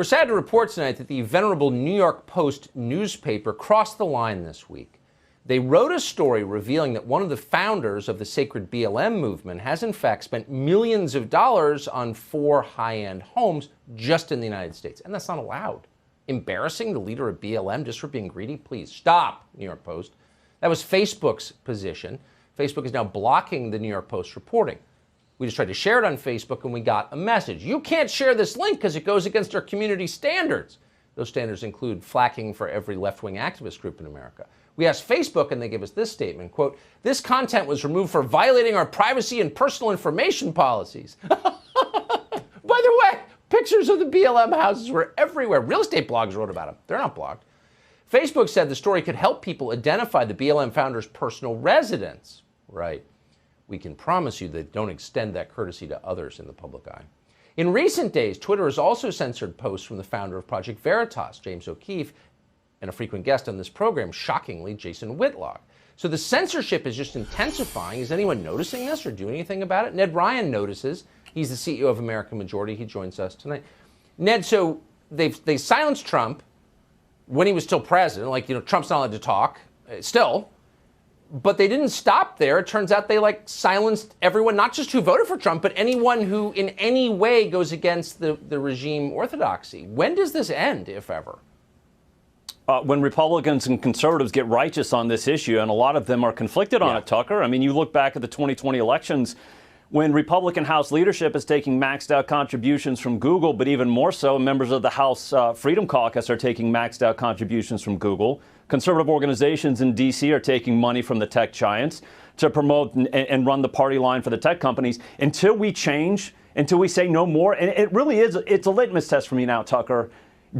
We're sad to report tonight that the venerable New York Post newspaper crossed the line this week. They wrote a story revealing that one of the founders of the sacred BLM movement has in fact spent millions of dollars on 4 high-end homes just in the United States. And that's not allowed. Embarrassing the leader of BLM just for being greedy? Please stop, New York Post. That was Facebook's position. Facebook is now blocking the New York Post reporting. We just tried to share it on Facebook and we got a message. You can't share this link because it goes against our community standards. Those standards include flacking for every left-wing activist group in America. We asked Facebook and they gave us this statement, quote, "This content was removed for violating our privacy and personal information policies." By the way, pictures of the BLM houses were everywhere. Real estate blogs wrote about them. They're not blocked. Facebook said the story could help people identify the BLM founder's personal residence. Right. We can promise you that don't extend that courtesy to others in the public eye. In recent days, Twitter has also censored posts from the founder of Project Veritas, James O'Keefe, and a frequent guest on this program, shockingly, Jason Whitlock. So the censorship is just intensifying. Is anyone noticing this or doing anything about it? Ned Ryan notices. He's the CEO of American Majority. He joins us tonight. Ned, so they silenced Trump when he was still president. Like, Trump's not allowed to talk still. But they didn't stop there. It turns out they silenced everyone, not just who voted for Trump, but anyone who in any way goes against the regime orthodoxy. When does this end, if ever? When Republicans and conservatives get righteous on this issue, and a lot of them are conflicted on it, Tucker. I mean, you look back at the 2020 elections, when Republican House leadership is taking maxed out contributions from Google, but even more so, members of the House Freedom Caucus are taking maxed out contributions from Google. Conservative organizations in D.C. are taking money from the tech giants to promote and run the party line for the tech companies. Until we change, until we say no more, and it really is, it's a litmus test for me now, Tucker.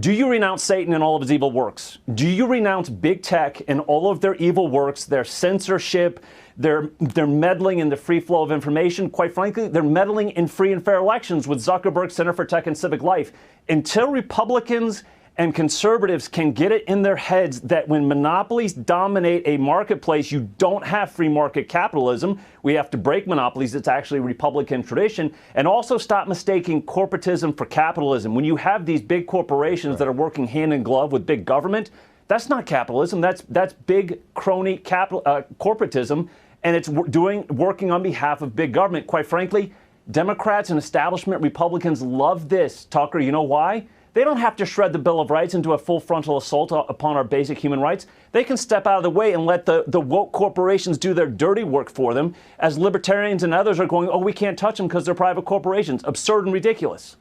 Do you renounce Satan and all of his evil works? Do you renounce big tech and all of their evil works, their censorship, their meddling in the free flow of information? Quite frankly, they're meddling in free and fair elections with Zuckerberg Center for Tech and Civic Life. Until Republicans and conservatives can get it in their heads that when monopolies dominate a marketplace, you don't have free market capitalism. We have to break monopolies. It's actually Republican tradition. And also stop mistaking corporatism for capitalism. When you have these big corporations that are working hand in glove with big government, that's not capitalism. That's big crony corporatism. And it's working on behalf of big government. Quite frankly, Democrats and establishment Republicans love this, Tucker. You know why? They don't have to shred the Bill of Rights into a full frontal assault upon our basic human rights. They can step out of the way and let the woke corporations do their dirty work for them, as libertarians and others are going, oh, we can't touch them because they're private corporations. Absurd and ridiculous.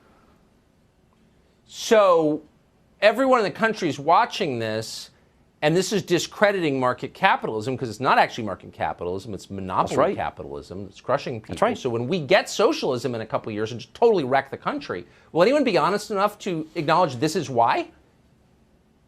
So everyone in the country is watching this, and this is discrediting market capitalism because it's not actually market capitalism. It's monopoly capitalism. It's crushing people. That's right. So when we get socialism in a couple of years and just totally wreck the country, will anyone be honest enough to acknowledge this is why?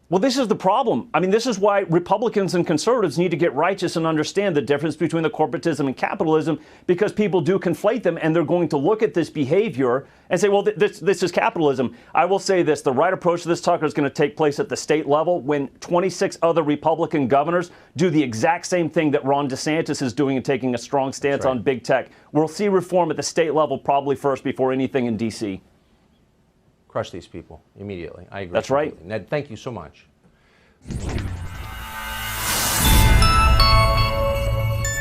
Well, this is the problem. I mean, this is why Republicans and conservatives need to get righteous and understand the difference between the corporatism and capitalism, because people do conflate them, and they're going to look at this behavior and say, well, this is capitalism. I will say this. The right approach to this, Tucker, is going to take place at the state level when 26 other Republican governors do the exact same thing that Ron DeSantis is doing and taking a strong stance on big tech. We'll see reform at the state level probably first before anything in D.C. Crush these people immediately. I agree. That's right. Ned, thank you so much.